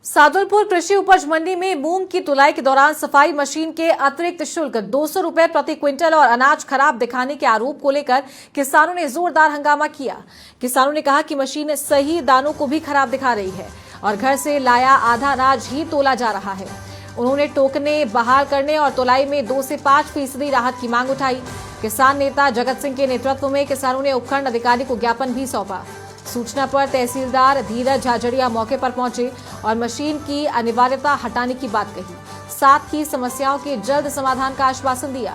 सादुलपुर कृषि उपज मंडी में मूंग की तुलाई के दौरान सफाई मशीन के अतिरिक्त शुल्क 200 रुपए प्रति क्विंटल और अनाज खराब दिखाने के आरोप को लेकर किसानों ने जोरदार हंगामा किया। किसानों ने कहा कि मशीन सही दानों को भी खराब दिखा रही है और घर से लाया आधा अनाज ही तोला जा रहा है। उन्होंने टोकने बहाल करने और तुलाई में 2 से 5% राहत की मांग उठाई। किसान नेता जगत सिंह के नेतृत्व में किसानों ने उपखंड अधिकारी को ज्ञापन भी सौंपा। सूचना पर तहसीलदार धीरज झाझड़िया मौके पर पहुंचे और मशीन की अनिवार्यता हटाने की बात कही, साथ ही समस्याओं के जल्द समाधान का आश्वासन दिया।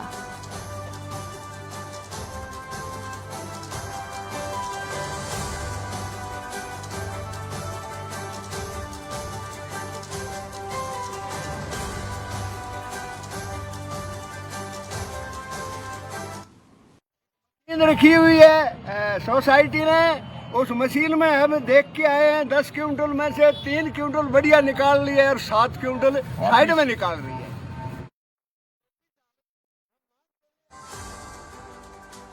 रखी हुई है सोसाइटी ने। उस मशीन में हम देख के आए हैं 10 क्विंटल में से 3 क्विंटल बढ़िया निकाल लिया है और 7 क्विंटल साइड में निकाल रही है।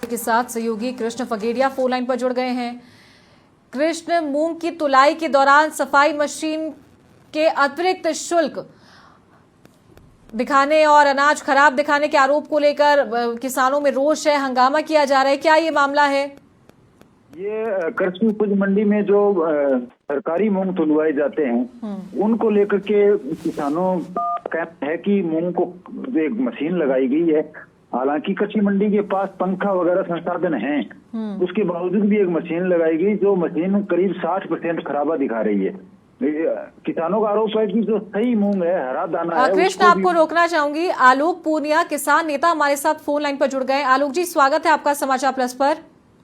के साथ सहयोगी कृष्ण फगेड़िया फोन लाइन पर जुड़ गए हैं। कृष्ण, मूंग की तुलाई के दौरान सफाई मशीन के अतिरिक्त शुल्क दिखाने और अनाज खराब दिखाने के आरोप को लेकर किसानों में रोष है, हंगामा किया जा रहा है। क्या ये मामला है? ये कृषि उपज मंडी में जो सरकारी मूंग तुलवाए जाते हैं उनको लेकर के किसानों का कहना है कि मूंग को एक मशीन लगाई गई है। हालांकि कृषि मंडी के पास पंखा वगैरह संसाधन हैं, उसके बावजूद भी एक मशीन लगाई गई जो मशीन करीब 60% खराबा दिखा रही है। किसानों का आरोप है कि जो सही मूंग है, हरा दाना है। कृष्ण, आपको रोकना चाहूंगी। आलोक पूनिया किसान नेता हमारे साथ फोन लाइन पर जुड़ गए। आलोक जी, स्वागत है आपका समाचार प्लस पर।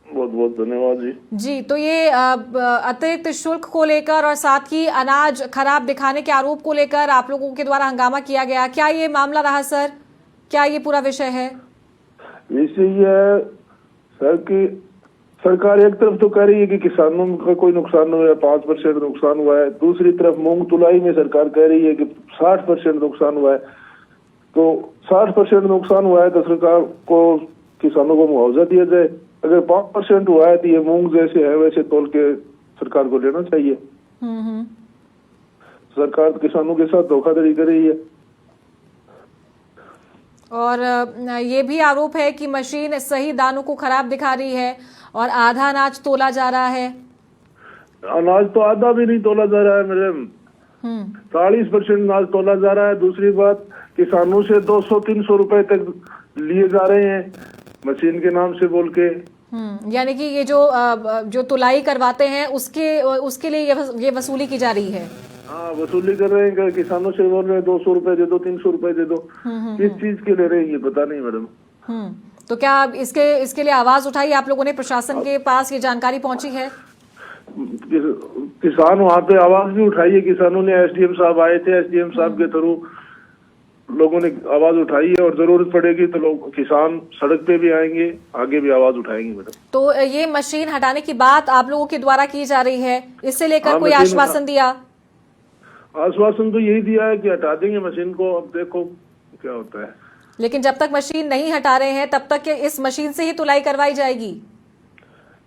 बहुत बहुत धन्यवाद जी। तो ये अतिरिक्त शुल्क को लेकर और साथ ही अनाज खराब दिखाने के आरोप को लेकर आप लोगों के द्वारा हंगामा किया गया, क्या ये मामला रहा सर? क्या ये पूरा विषय है? विषय है सर कि सरकार एक तरफ तो कह रही है कि किसानों का कोई नुकसान नहीं हुआ, 5% नुकसान हुआ है। दूसरी तरफ मूंग तुलाई में सरकार कह रही है कि 60% नुकसान हुआ है। तो 60% नुकसान हुआ है तो सरकार को किसानों को मुआवजा दिया जाए। अगर 5% हुआ है तो ये मूंग जैसे है वैसे तोल के सरकार को लेना चाहिए। सरकार किसानों के साथ धोखाधड़ी कर रही है। और ये भी आरोप है कि मशीन सही दानों को खराब दिखा रही है और आधा अनाज तोला जा रहा है। अनाज तो आधा भी नहीं तोला जा रहा है मैडम, 40% अनाज तोला जा रहा है। दूसरी बात, किसानों से 200-300 रुपए तक लिए जा रहे हैं मशीन के नाम से बोल के। यानी कि ये जो तुलाई करवाते हैं उसके लिए ये वसूली की जा रही है। हाँ, वसूली कर रहे हैं। किसानों से बोल रहे हैं 200 रुपए दे दो, 300 रुपए दे दो। किस चीज के ले रहे हैं ये पता नहीं मैडम। तो क्या इसके लिए आवाज उठाई आप लोगों ने? प्रशासन के पास ये जानकारी पहुंची है? किसान वहाँ पे आवाज भी उठाई है। किसानों ने, एसडीएम साहब आए थे, एसडीएम साहब के थ्रू लोगों ने आवाज उठाई है और जरूरत पड़ेगी तो लोग किसान सड़क पे भी आएंगे, आगे भी आवाज उठाएंगे मैडम। तो ये मशीन हटाने की बात आप लोगों के द्वारा की जा रही है, इससे लेकर कोई आश्वासन दिया? आश्वासन तो यही दिया है कि हटा देंगे मशीन को, अब देखो क्या होता है। लेकिन जब तक मशीन नहीं हटा रहे हैं तब तक इस मशीन से ही तुलाई करवाई जाएगी?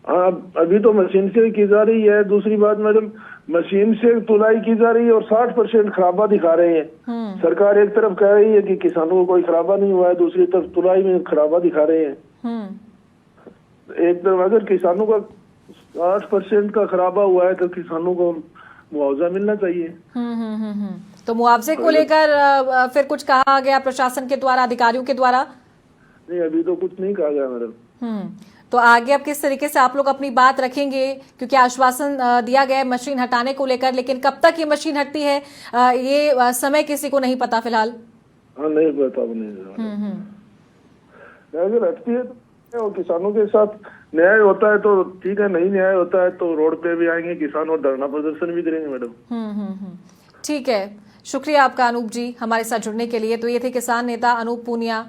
हाँ, अभी तो मशीन से की जा रही है। दूसरी बात मैडम, मशीन से तुलाई की जा रही है और 60% खराबा दिखा रहे हैं। सरकार एक तरफ कह रही है कि किसानों को कोई खराबा नहीं हुआ है, दूसरी तरफ तुलाई में खराबा दिखा रहे हैं। एक तरफ अगर किसानों का 60% का खराबा हुआ है तो किसानों को मुआवजा मिलना चाहिए। तो मुआवजे को लेकर फिर कुछ कहा गया प्रशासन के द्वारा, अधिकारियों के द्वारा? नहीं, अभी तो कुछ नहीं कहा गया मैडम। तो आगे अब किस तरीके से आप लोग अपनी बात रखेंगे? क्योंकि आश्वासन दिया गया है मशीन हटाने को लेकर, लेकिन कब तक ये मशीन हटती है ये समय किसी को नहीं पता फिलहाल। हाँ, नहीं पता, नहीं। अगर हटती है तो किसानों के साथ न्याय होता है तो ठीक है, नहीं न्याय होता है तो रोड पे भी आएंगे किसान और धरना प्रदर्शन भी करेंगे मैडम। ठीक है, शुक्रिया आपका अनूप जी हमारे साथ जुड़ने के लिए। तो ये थे किसान नेता अनूप पूनिया,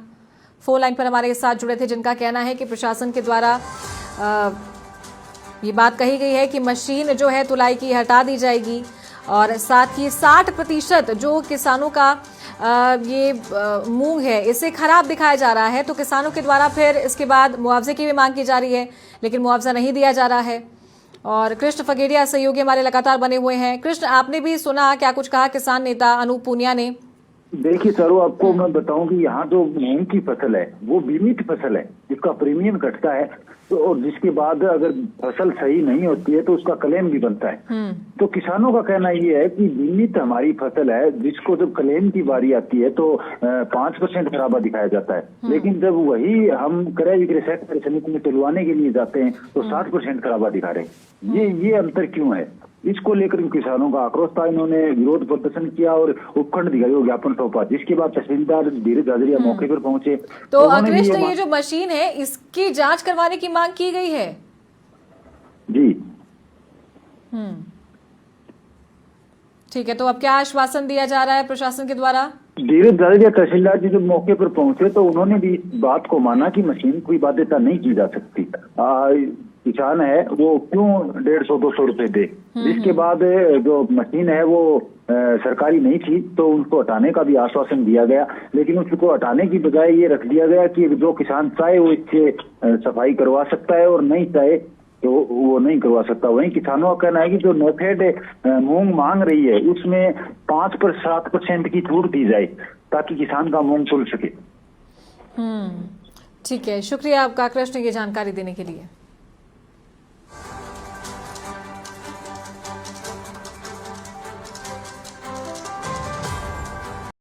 फोन लाइन पर हमारे साथ जुड़े थे, जिनका कहना है कि प्रशासन के द्वारा ये बात कही गई है कि मशीन जो है तुलाई की हटा दी जाएगी और साथ ही 60% जो किसानों का ये मूंग है इसे खराब दिखाया जा रहा है। तो किसानों के द्वारा फिर इसके बाद मुआवजे की भी मांग की जा रही है, लेकिन मुआवजा नहीं दिया जा रहा है। और कृष्ण फगेड़िया सहयोगी हमारे लगातार बने हुए हैं। कृष्ण, आपने भी सुना क्या कुछ कहा किसान नेता अनूप पूनिया ने? देखिए सरो, आपको मैं बताऊं कि यहाँ जो मूंग की फसल है वो बीमित फसल है, जिसका प्रीमियम घटता है, तो और जिसके बाद अगर फसल सही नहीं होती है तो उसका क्लेम भी बनता है। तो किसानों का कहना ये है कि बीमित हमारी फसल है, जिसको जब क्लेम की बारी आती है तो 5% खराबा दिखाया जाता है, लेकिन जब वही हम क्रय विक्रय सहकारी समिति में तुलवाने के लिए जाते हैं तो 60% खराबा दिखा रहे हैं। ये अंतर क्यों है? इसको लेकर किसानों का आक्रोश था, इन्होंने विरोध प्रदर्शन किया और उपखंड अधिकारी को ज्ञापन सौंपा, जिसके बाद तहसीलदार धीरज झाझड़िया मौके पर पहुंचे। तो कृष्ण, ये जो मशीन है इसकी जांच करवाने की मांग की गई है? जी ठीक है, तो अब क्या आश्वासन दिया जा रहा है प्रशासन के द्वारा? धीरज झाझड़िया तहसीलदार जी जब मौके पर पहुंचे तो उन्होंने भी इस बात को माना कि मशीन कोई बाध्यता नहीं की जा सकती। किसान है वो क्यों 150-200 रुपए दे। जिसके बाद जो मशीन है वो सरकारी नहीं थी तो उनको हटाने का भी आश्वासन दिया गया, लेकिन उसको हटाने की बजाय ये रख दिया गया कि जो किसान चाहे वो इससे सफाई करवा सकता है और नहीं चाहे तो वो नहीं करवा सकता। वहीं किसानों का कहना है कि जो नेफेड मूंग मांग रही है उसमें 5-7% की छूट दी जाए ताकि किसान का मूंग तुल सके। ठीक है, शुक्रिया आपका कृष्ण ये जानकारी देने के लिए।